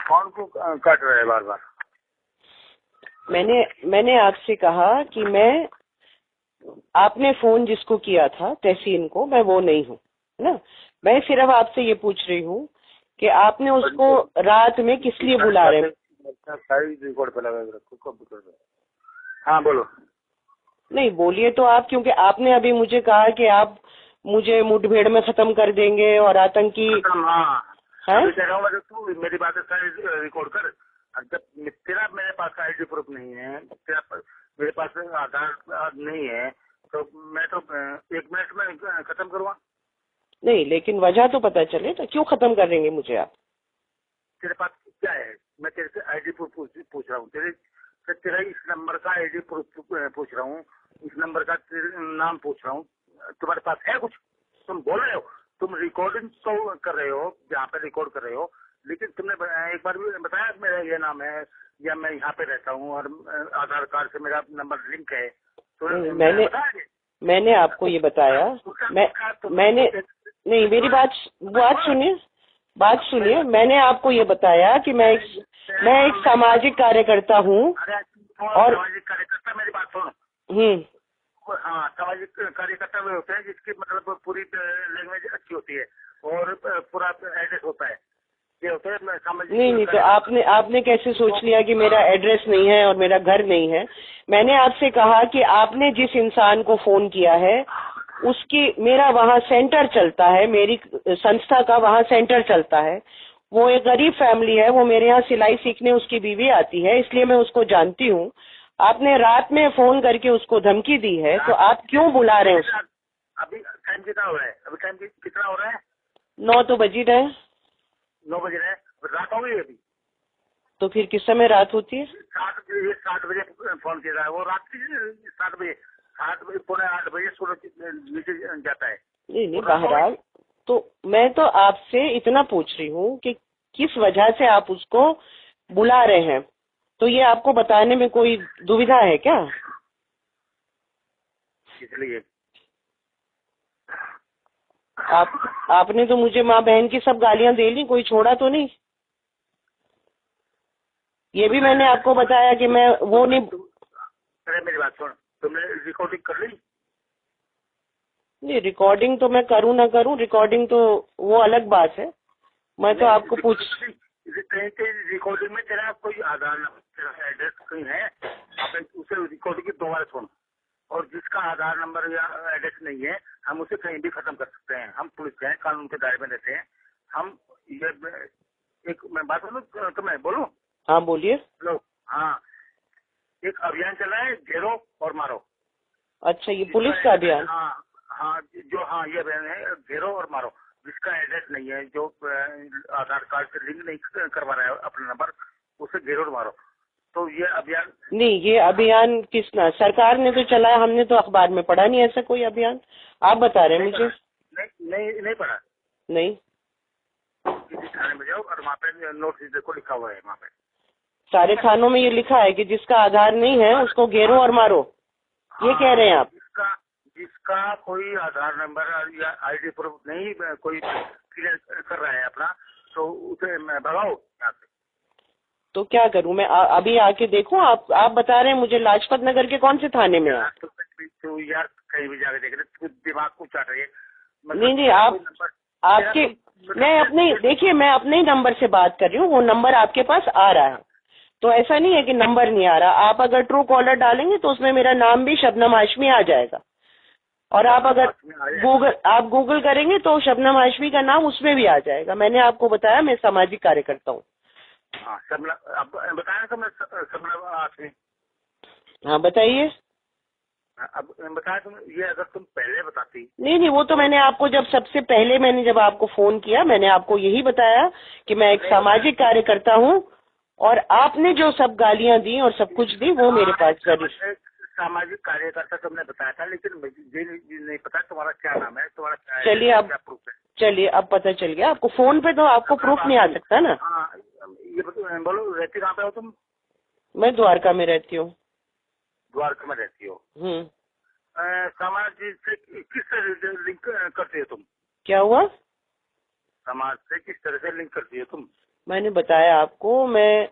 कौन को काट रहा है बार बार? मैंने आपसे कहा कि आपने फोन जिसको किया था तहसीन को, मैं वो नहीं हूँ ना। मैं सिर्फ आपसे ये पूछ रही हूँ कि आपने उसको रात में किस लिए बुला रहे हैं? सारी रिकॉर्ड पे लगा रखो, कब कर रहे? हाँ बोलो। नहीं बोलिए तो आप, क्योंकि आपने अभी मुझे कहा कि आप मुझे मुठभेड़ में खत्म कर देंगे और आतंकी। हाँ तू मेरी बातें सारी रिकॉर्ड कर। जब तेरा मेरे पास आईडी प्रूफ नहीं है, मेरे पास आधार नहीं है, तो मैं तो 1 मिनट में खत्म करवा। नहीं, लेकिन वजह तो पता चले तो क्यों खत्म कर देंगे मुझे आप? तेरे पास क्या है? मैं तेरे से आईडी प्रूफ पूछ रहा हूँ, तेरा इस नंबर का आईडी प्रूफ पूछ रहा हूँ, इस नंबर का नाम पूछ रहा हूँ। तुम्हारे पास है कुछ? तुम बोल रहे हो, तुम रिकॉर्डिंग तो कर रहे हो, जहाँ पे रिकॉर्ड कर रहे हो, लेकिन तुमने एक बार भी बताया मेरा ये नाम है या मैं यहाँ पे रहता हूँ और आधार कार्ड से मेरा नंबर लिंक है? तो मैंने आपको ये बताया। मैंने नहीं, मेरी बात सुनिए। मैंने आपको ये बताया कि मैं एक सामाजिक कार्यकर्ता हूँ। और सामाजिक कार्यकर्ता, मेरी बात सुनो। हाँ, सामाजिक कार्यकर्ता वे होते हैं जिसकी मतलब पूरी लैंग्वेज अच्छी होती है और पूरा एड्रेस होता है, ये होता है सामाजिक। नहीं, तो आपने कैसे सोच लिया कि मेरा एड्रेस नहीं है और मेरा घर नहीं है? मैंने आपसे कहा कि आपने जिस इंसान को फोन किया है मेरा वहाँ सेंटर चलता है, मेरी संस्था का वहाँ सेंटर चलता है। वो एक गरीब फैमिली है, वो मेरे यहाँ सिलाई सीखने उसकी बीवी आती है, इसलिए मैं उसको जानती हूँ। आपने रात में फोन करके उसको धमकी दी है, तो आप क्यों बुला रहे हैं? अभी टाइम कितना हो रहा है? अभी टाइम कितना हो रहा है? 9 तो बज ही रहे। 9 बज रहे हैं, रात हो गई अभी। तो फिर किस समय रात होती है? 7 बजे फोन किया है, वो रात की 7 बजे, 7 बजे, पौने 8 बजे सूरज नीचे जाता है। नहीं, बहरहाल तो मैं तो आपसे इतना पूछ रही हूँ कि किस वजह से आप उसको बुला रहे हैं, तो ये आपको बताने में कोई दुविधा है क्या? इसलिए आपने तो मुझे माँ बहन की सब गालियां दे ली, कोई छोड़ा तो नहीं? ये भी मैंने आपको बताया कि मैं वो नहीं। अरे मेरी बात सुन, तुमने रिकॉर्डिंग कर ली? नहीं, रिकॉर्डिंग तो मैं करूँ ना करूँ, रिकॉर्डिंग तो वो अलग बात है। मैं तो आपको रिकॉर्डिंग में तेरा कोई आधार नंबर, तेरा एड्रेस कहीं है? आप उसे रिकॉर्डिंग की 2 बार सुन, और जिसका आधार नंबर या एड्रेस नहीं है हम उसे कहीं भी खत्म कर सकते हैं। हम पुलिस हैं, कानून के दायरे में रहते हैं हम। ये एक मैं बात बोलूं तो मैं बोलूं? हाँ बोलिए। लो, हाँ, एक अभियान चल रहा है, घेरो और मारो। अच्छा, ये पुलिस का अभियान? हाँ, ये अभियान है, घेरो और मारो। जिसका एड्रेस नहीं है, जो आधार कार्ड से लिंक नहीं करवा रहा है अपना नंबर, उसे घेरो और मारो। तो ये अभियान नहीं, ये अभियान किसना? सरकार ने तो चलाया, हमने तो अखबार में पढ़ा नहीं ऐसा कोई अभियान। आप बता रहे हैं मुझे? नहीं पढ़ा। नहीं, थाने में जाओ और वहाँ पे नोटिस देखो, लिखा हुआ है वहाँ पे। सारे थानों में ये लिखा है कि जिसका आधार नहीं है उसको घेरो और मारो, ये कह रहे हैं आप? जिसका कोई आधार नंबर या आईडी प्रूफ नहीं कोई क्लियर कर रहा है अपना, तो उसे भगाओ यहाँ से। तो क्या करूं मैं? अभी आके देखूं? आप बता रहे हैं मुझे लाजपत नगर के कौन से थाने में है? तो यार कहीं भी जाके देख रहे, दिमाग को चाट रही है। नहीं, आपके मैं अपने ही नंबर से बात कर रही हूँ, वो नंबर आपके पास आ रहा है, तो ऐसा नहीं है कि नंबर नहीं आ रहा। आप अगर ट्रू कॉलर डालेंगे तो उसमें मेरा नाम भी शबनम हाशमी आ जाएगा, और आप अगर गूगल करेंगे तो शबनम हाशमी का नाम उसमें भी आ जाएगा। मैंने आपको बताया मैं सामाजिक कार्यकर्ता हूँ। बताया तो मैं शबनम हाशमी। हाँ बताइए। अब बताया तुम, ये अगर तुम पहले बताती। नहीं, वो तो मैंने आपको सबसे पहले जब आपको फोन किया, मैंने आपको यही बताया कि मैं एक सामाजिक कार्यकर्ता हूँ, और आपने जो सब गालियाँ दी और सब कुछ दी वो मेरे पास करी। सामाजिक कार्यकर्ता तुमने बताया था, लेकिन मुझे नहीं पता तुम्हारा क्या नाम है, तुम्हारा क्या? चलिए अब पता चल गया आपको। फोन पे तो आपको प्रूफ नहीं आ सकता ना। ये बोलो, रहती कहाँ पे हो तुम? मैं द्वारका में रहती हूँ। द्वारका में रहती हो? समाज से किस तरह से लिंक करती हो तुम? क्या हुआ? समाज से किस तरह से लिंक करती हो तुम? मैंने बताया आपको, मैं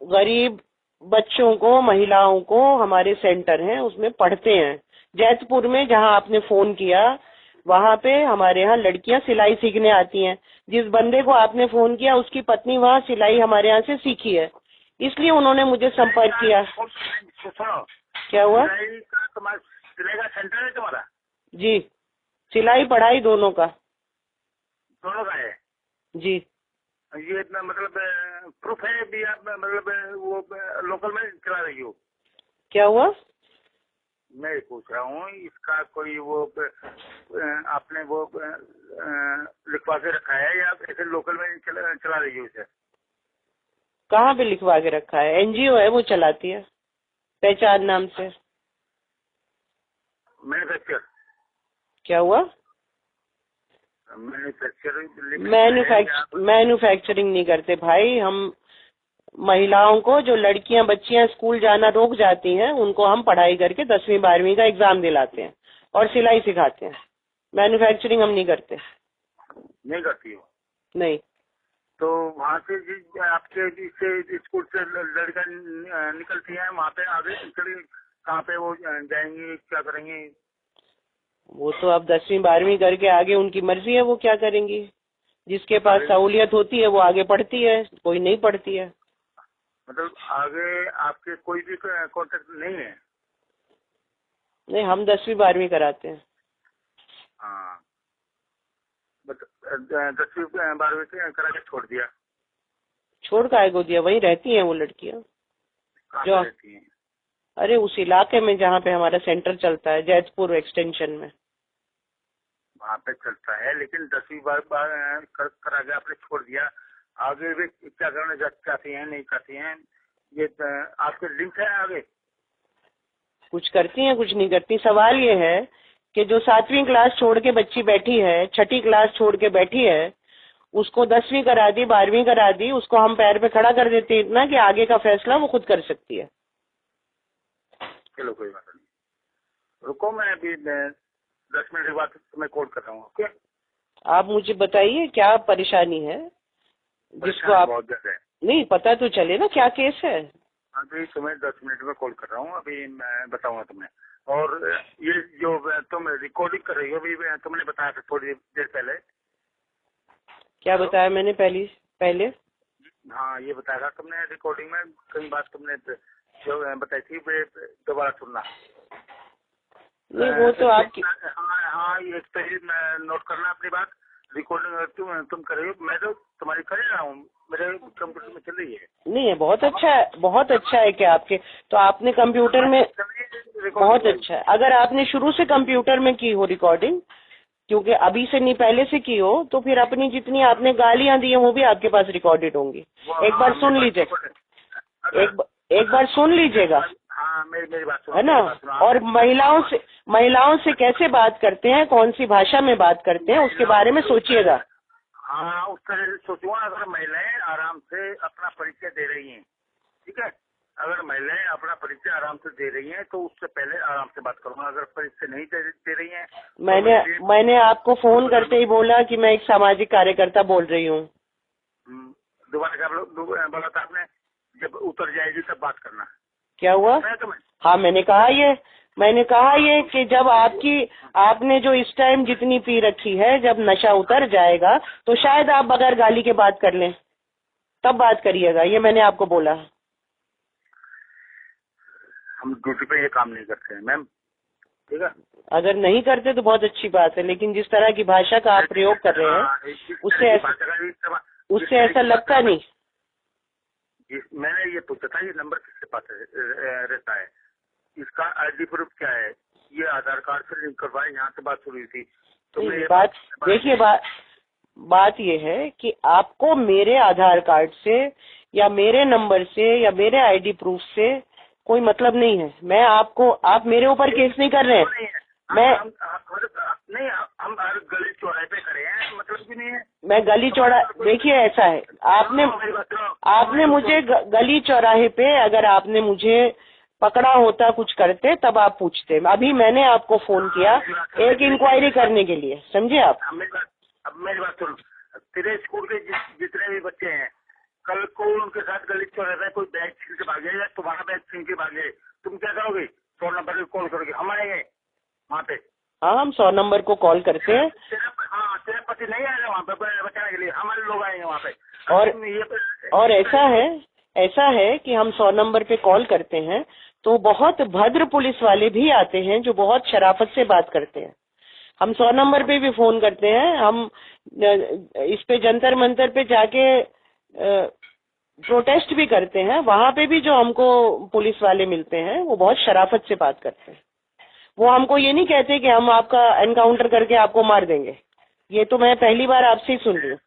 गरीब बच्चों को, महिलाओं को, हमारे सेंटर हैं उसमें पढ़ते हैं। जैतपुर में जहां आपने फोन किया वहां पे हमारे यहाँ लड़कियां सिलाई सीखने आती हैं। जिस बंदे को आपने फोन किया उसकी पत्नी वहाँ सिलाई हमारे यहाँ से सीखी है, इसलिए उन्होंने मुझे संपर्क किया। सुनो, क्या हुआ? सिलाई का सेंटर है तुम्हारा? जी, सिलाई पढ़ाई दोनों का। दोनों का है जी। ये इतना मतलब प्रूफ है भी आप मतलब वो लोकल में चला रही हो? क्या हुआ? मैं पूछ रहा हूँ इसका कोई वो आपने वो लिखवा के रखा है या ऐसे लोकल में चला रही हो इसे? कहाँ पे लिखवा के रखा है? एनजीओ है वो चलाती है, पहचान नाम से। मैन्युफैक्चर? क्या हुआ? मैन्युफैक्चरिंग नहीं करते भाई हम। महिलाओं को, जो लड़कियां बच्चियां स्कूल जाना रोक जाती हैं, उनको हम पढ़ाई करके 10वीं 12वीं का एग्जाम दिलाते हैं और सिलाई सिखाते हैं। मैन्युफैक्चरिंग हम नहीं करते। नहीं करती हो? नहीं। तो वहाँ से आपके स्कूल से लड़कियां निकलती हैं, वहाँ पे आगे कहाँ पे वो जाएंगी, क्या करेंगी? वो तो अब 10वीं 12वीं करके आगे उनकी मर्जी है, वो क्या करेंगी। जिसके पास सहूलियत होती है वो आगे पढ़ती है, कोई नहीं पढ़ती है। मतलब आगे आपके कोई भी कॉन्टेक्ट नहीं है? नहीं, हम 10वीं 12वीं कराते हैं। हाँ, 10वीं 12वीं करा के छोड़ दिया? छोड़ काहे को दिया? वहीं रहती हैं वो लड़कियां जो रहती हैं? अरे उस इलाके में जहाँ पे हमारा सेंटर चलता है, जैतपुर एक्सटेंशन में। वहाँ पे चलता है, लेकिन 10वीं बार करा के आपने छोड़ दिया। आगे भी क्या करना चाहती हैं, नहीं चाहती हैं, ये आपके लिंक है आगे? कुछ करती हैं, कुछ नहीं करती। सवाल ये है कि जो 7वीं क्लास छोड़ के बच्ची बैठी है, 6ठी क्लास छोड़ के बैठी है, उसको 10वीं करा दी, 12वीं करा दी, उसको हम पैर पे खड़ा कर देते हैं इतना कि आगे का फैसला वो खुद कर सकती है। चलो कोई बात नहीं, रुको, मैं अभी 10 मिनट के बाद तुम्हें कॉल कर रहा हूँ। ओके, आप मुझे बताइए क्या परेशानी है जिसको आप नहीं पता तो चले ना क्या केस है। अभी तुम्हें 10 मिनट में कॉल कर रहा हूँ, अभी मैं बताऊंगा तुम्हें। और ये जो तुम रिकॉर्डिंग कर रही हो, अभी तुमने बताया था थोड़ी देर पहले। क्या बताया मैंने पहले? हाँ, ये बताया था तुमने रिकॉर्डिंग में, कई बात तुमने जो बताई थी दोबारा सुनना। नहीं, वो तो आपकी हाँ, ये नोट करना अपनी बात। रिकॉर्डिंग तुम कर रही हो, मैं तो तुम्हारी कर रहा हूँ, मेरे कंप्यूटर में चल रही है। नहीं है, बहुत अच्छा है, बहुत अच्छा है कि आपके तो आपने कंप्यूटर में बहुत अच्छा है। अगर आपने शुरू से कंप्यूटर में की हो रिकॉर्डिंग, क्योंकि अभी से नहीं पहले से की हो, तो फिर अपनी जितनी आपने गालियां दी है वो भी आपके पास रिकॉर्डेड होंगी। एक बार सुन लीजिएगा, एक बार सुन लीजिएगा। हाँ, मेरी बात सुनो, है ना। और महिलाओं से कैसे बात करते हैं, कौन सी भाषा में बात करते हैं, उसके बारे में सोचिएगा। हाँ, उस तरह से सोचूंगा। अगर महिलाएं आराम से अपना परिचय दे रही हैं, ठीक है, अगर महिलाएं अपना परिचय आराम से दे रही हैं तो उससे पहले आराम से बात करूंगा। अगर परिचय नहीं दे रही हैं, मैंने आपको फोन करते ही बोला कि मैं एक सामाजिक कार्यकर्ता बोल रही हूँ। दोबारा क्या बोला था आपने? जब उतर जाएगी तब बात करना। क्या हुआ? हाँ, मैंने कहा ये कि जब आपने जो इस टाइम जितनी पी रखी है, जब नशा उतर जाएगा तो शायद आप बगैर गाली के बात कर लें, तब बात करिएगा, ये मैंने आपको बोला। हम ड्यूटी पे ये काम नहीं करते हैं मैम, ठीक है। अगर नहीं करते तो बहुत अच्छी बात है, लेकिन जिस तरह की भाषा का आप प्रयोग कर रहे हैं उससे ऐसा लगता नहीं। मैंने ये पूछा था, ये नंबर किसके पास रहता है, इसका आईडी प्रूफ क्या है? ये आधार कार्ड से लिंक करवाए, यहाँ से बात शुरू हुई थी। देखिए, बात ये है कि आपको मेरे आधार कार्ड से या मेरे नंबर से या मेरे आईडी प्रूफ से कोई मतलब नहीं है। आप मेरे ऊपर केस नहीं कर रहे हैं। हम हर गली चौराहे पे खड़े हैं, मतलब भी नहीं है। मैं गली चौराहे, देखिए ऐसा है, आपने मुझे गली चौराहे पे अगर आपने मुझे पकड़ा होता कुछ करते तब आप पूछते। अभी मैंने आपको फोन किया एक इंक्वायरी करने के लिए, समझे आप? अब मेरी बात सुनो, तेरे स्कूल के जितने भी बच्चे हैं, कल को उनके साथ गली चल रहा है, कोई बैग छीन के भागे या तुम्हारा बैग छीन के भागे, तुम क्या करोगे? 100 नंबर पे कॉल करोगे, हम आएंगे वहाँ पे। हाँ, हम 100 नंबर को कॉल करते हैं। तेरा पति नहीं आएगा वहाँ पे बचाने के लिए, हमारे लोग आएंगे वहाँ पे। और ऐसा है कि हम 100 नंबर पे कॉल करते हैं तो बहुत भद्र पुलिस वाले भी आते हैं जो बहुत शराफत से बात करते हैं। हम 100 नंबर पे भी फोन करते हैं, हम इस पे जंतर मंतर पे जाके प्रोटेस्ट भी करते हैं, वहां पे भी जो हमको पुलिस वाले मिलते हैं वो बहुत शराफत से बात करते हैं। वो हमको ये नहीं कहते कि हम आपका एनकाउंटर करके आपको मार देंगे। ये तो मैं पहली बार आपसे ही सुन रही हूँ।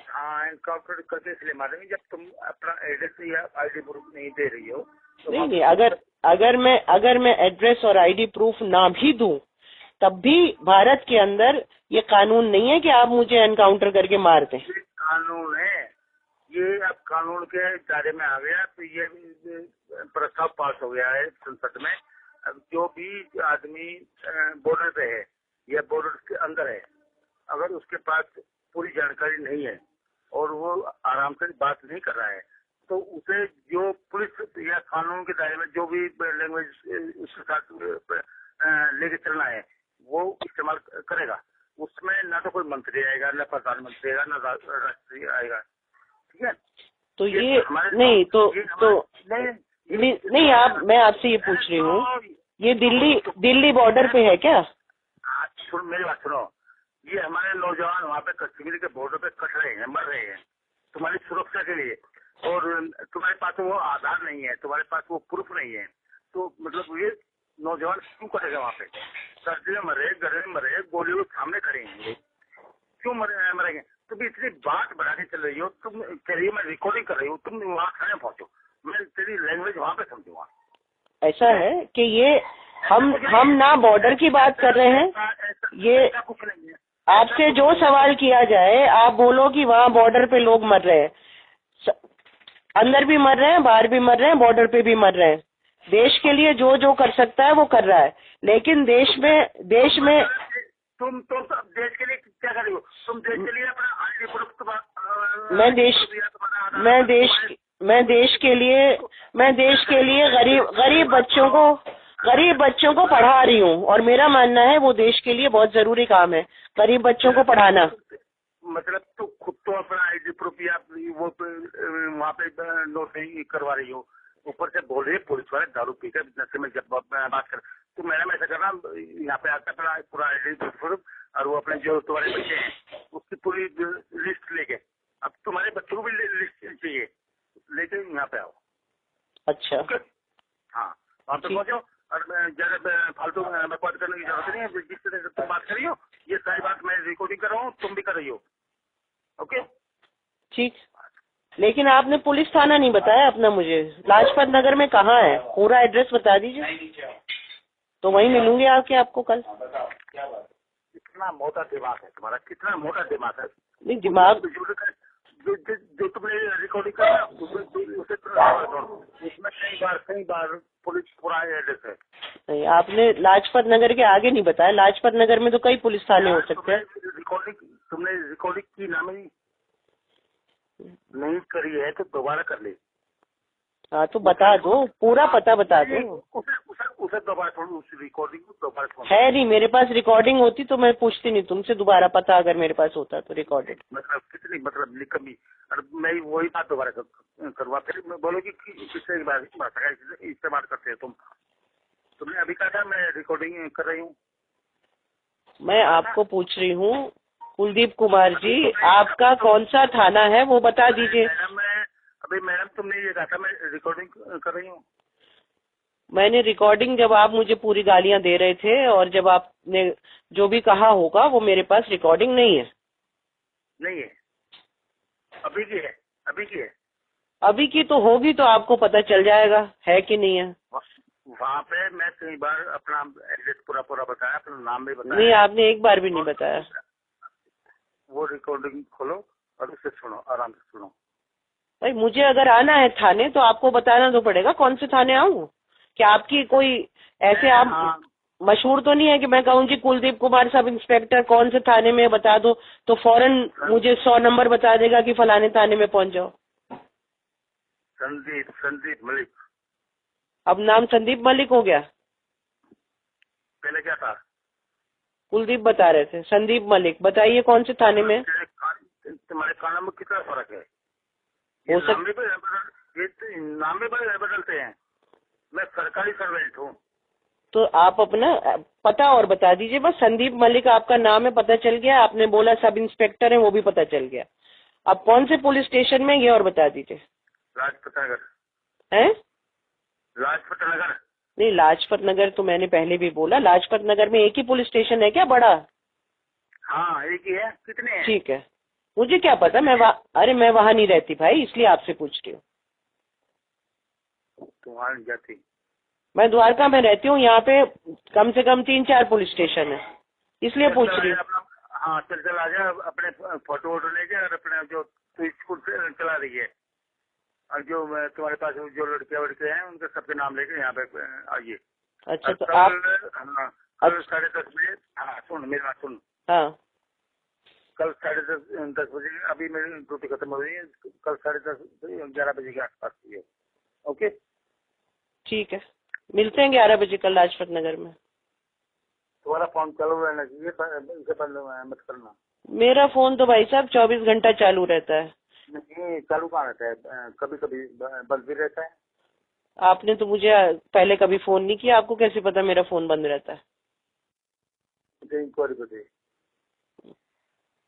हाँ, एनकाउंटर करके इसलिए मारेंगे जब तुम अपना एड्रेस या आईडी प्रूफ नहीं दे रही हो तो। नहीं, अगर मैं एड्रेस और आईडी प्रूफ ना भी दूं तब भी भारत के अंदर ये कानून नहीं है कि आप मुझे एनकाउंटर करके मार दें। कानून है ये, अब कानून के दायरे में आ गया तो ये प्रस्ताव पास हो गया है संसद में। अब जो भी आदमी बॉर्डर पे है या बॉर्डर के अंदर है, अगर उसके पास पूरी जानकारी नहीं है और वो आराम से बात नहीं कर रहा है तो उसे जो पुलिस या कानून के दायरे में जो भी लैंग्वेज उसके साथ लेके चलना है वो इस्तेमाल करेगा। उसमें ना तो कोई मंत्री आएगा, ना प्रधानमंत्री आएगा, ना राष्ट्रपति आएगा। ठीक है, तो ये नहीं नहीं आप, मैं आपसे ये पूछ रही हूँ, ये दिल्ली बॉर्डर पे है क्या? सुन, मेरी बात सुनो। ये हमारे नौजवान वहाँ पे कश्मीर के बॉर्डर पे कट रहे हैं, मर रहे हैं तुम्हारी सुरक्षा के लिए, और तुम्हारे पास वो आधार नहीं है, तुम्हारे पास वो प्रूफ नहीं है, तो मतलब ये नौजवान क्यों करेगा वहाँ पे? सर्दी में मरे, गर्मी में मरे, गोली के सामने खड़े हैं, क्यों मरेंगे? तुम इतनी बात बढ़ा के चल रही हो, तुम कह रही हो मैं रिकॉर्डिंग कर रही हूँ, तुम वहाँ खड़े पहुँचो, मैं तेरी लैंग्वेज वहाँ पे समझूंगा। ऐसा है कि ये हम ना बॉर्डर की बात कर रहे हैं, ये कुछ नहीं है। आपसे जो सवाल किया जाए आप बोलो कि वहाँ बॉर्डर पे लोग मर रहे हैं, अंदर भी मर रहे हैं, बाहर भी मर रहे हैं, बॉर्डर पे भी मर रहे हैं। देश के लिए जो कर सकता है वो कर रहा है, लेकिन देश में तुम देश के लिए क्या कर रही हो? तुम देश के लिए अपना आईडी प्रूफ मैं देश के लिए गरीब बच्चों को पढ़ा रही हूँ, और मेरा मानना है वो देश के लिए बहुत जरूरी काम है, गरीब बच्चों को पढ़ाना। मतलब तू खुद तो अपना आईडी प्रूफ या वो वहाँ पे नोट नहीं करवा रही हो, ऊपर से बोल रही है पुलिस वाले दारू पीकर नशे में जब बात कर। तो मैडम ऐसा करना, यहाँ पे आता अपना पूरा आईडी प्रूफ और वो अपने जो तुम्हारे बच्चे हैं उसकी पूरी लिस्ट लेके, अब तुम्हारे बच्चों को भी लिस्ट चाहिए, लेके यहाँ पे आओ। अच्छा, हाँ, वहाँ पे पहुँचो और ज्यादा फालतू बात करने की जरूरत नहीं है। जिस तरह से तुम बात कर रही हो ये सारी बात मैं रिकॉर्डिंग कर रहा हूँ, तुम भी कर रही हो। ओके, ठीक। लेकिन आपने पुलिस थाना नहीं बताया अपना मुझे, लाजपत नगर में कहाँ है? पूरा एड्रेस बता दीजिए तो वहीं मिलूंगी आके आपको कल। कितना मोटा दिमाग है तुम्हारा, कितना मोटा दिमाग है। नहीं, दिमाग जो तुमने रिकॉर्डिंग करा उसे उसमें कई बार पुलिस पूरा एड्रेस है। नहीं, आपने लाजपत नगर के आगे नहीं बताया। लाजपत नगर में तो कई पुलिस थाने हो सकते हैं। तुमने रिकॉर्डिंग की नाम ही नहीं करी है तो दोबारा कर ले। हाँ तो बता दो, पूरा पता बता दो। उसे दोबारा छोड़ो, उस रिकॉर्डिंग को दोबारा छोड़ो। है नहीं मेरे पास, रिकॉर्डिंग होती तो मैं पूछती नहीं तुमसे दोबारा पता, अगर मेरे पास होता तो रिकॉर्डेड। मतलब कितनी मतलब निकम्मी, और मैं वही बात दोबारा करवा, फिर मैं बोलोगी कि किससे भाषा का इस्तेमाल करते हैं तुमने अभी कहा था मैं रिकॉर्डिंग कर रही हूँ। मैं आपको पूछ रही हूँ कुलदीप कुमार जी, आपका कौन सा थाना है वो बता दीजिए। मैडम तुमने ये कहा था मैं रिकॉर्डिंग कर रही हूँ। मैंने रिकॉर्डिंग, जब आप मुझे पूरी गालियां दे रहे थे और जब आपने जो भी कहा होगा वो मेरे पास रिकॉर्डिंग नहीं है। नहीं है, अभी की है, अभी की है। अभी की तो होगी तो आपको पता चल जाएगा है कि नहीं है। वहाँ पे मैं कई बार अपना एड्रेस पूरा बताया, अपना नाम भी बताया। नहीं, आपने एक बार भी नहीं बताया। वो रिकॉर्डिंग खोलो और उसे सुनो, आराम से सुनो। भाई मुझे अगर आना है थाने तो आपको बताना तो पड़ेगा कौन से थाने आऊँ। क्या आपकी कोई ऐसे आप मशहूर तो नहीं है कि मैं कहूँ कि कुलदीप कुमार सब इंस्पेक्टर कौन से थाने में है, बता दो तो फौरन मुझे 100 नंबर बता देगा कि फलाने थाने में पहुंच जाओ। संदीप मलिक। अब नाम संदीप मलिक हो गया? पहले क्या था? कुलदीप बता रहे थे, संदीप मलिक। बताइए कौन से थाने में? तुम्हारे कानों में कितना फर्क है? हो ये नाम में बदलते हैं। मैं सरकारी सर्वेंट हूँ। तो आप अपना पता और बता दीजिए बस। संदीप मलिक आपका नाम है, पता चल गया। आपने बोला सब इंस्पेक्टर है, वो भी पता चल गया। अब कौन से पुलिस स्टेशन में, ये और बता दीजिए। लाजपत नगर। है? लाजपत नगर। नहीं, लाजपत नगर तो मैंने पहले भी बोला। लाजपत नगर में एक ही पुलिस स्टेशन है क्या बड़ा? हाँ एक ही है। कितने हैं? ठीक है, मुझे क्या पता, अरे मैं वहाँ नहीं रहती भाई, इसलिए आपसे पूछ रही हूँ। तुम्हारी नहीं जाती? मैं द्वारका में रहती हूँ, यहाँ पे कम से कम 3-4 पुलिस स्टेशन है, इसलिए पूछ रही हूँ। हाँ चल आ जा, अपने फोटो वोटो ले जा, और अपने जो तू स्कूल चला रही है और जो तुम्हारे पास जो लड़कियां वड़के हैं उनके सबके नाम लेके यहाँ पे आइए। अच्छा तो कल, आप कल 10:30 बजे। हाँ सुन मेरी बात सुन। हाँ कल 10:30 बजे, अभी मेरी ड्यूटी खत्म हो रही है, कल 10:30 से 11 बजे के आसपास की है। ओके ठीक है, मिलते हैं 11 बजे कल लाजपत नगर में। तुम्हारा फोन चालू रहना चाहिए, इसे बंद मत करना। मेरा फोन तो भाई साहब 24 घंटा चालू रहता है। नहीं चालू कहाँ रहता है, कभी कभी बंद भी रहता है। आपने तो मुझे पहले कभी फोन नहीं किया, आपको कैसे पता मेरा फोन बंद रहता है? इंक्वायरी को दे।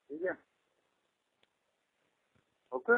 ठीक है, ओके।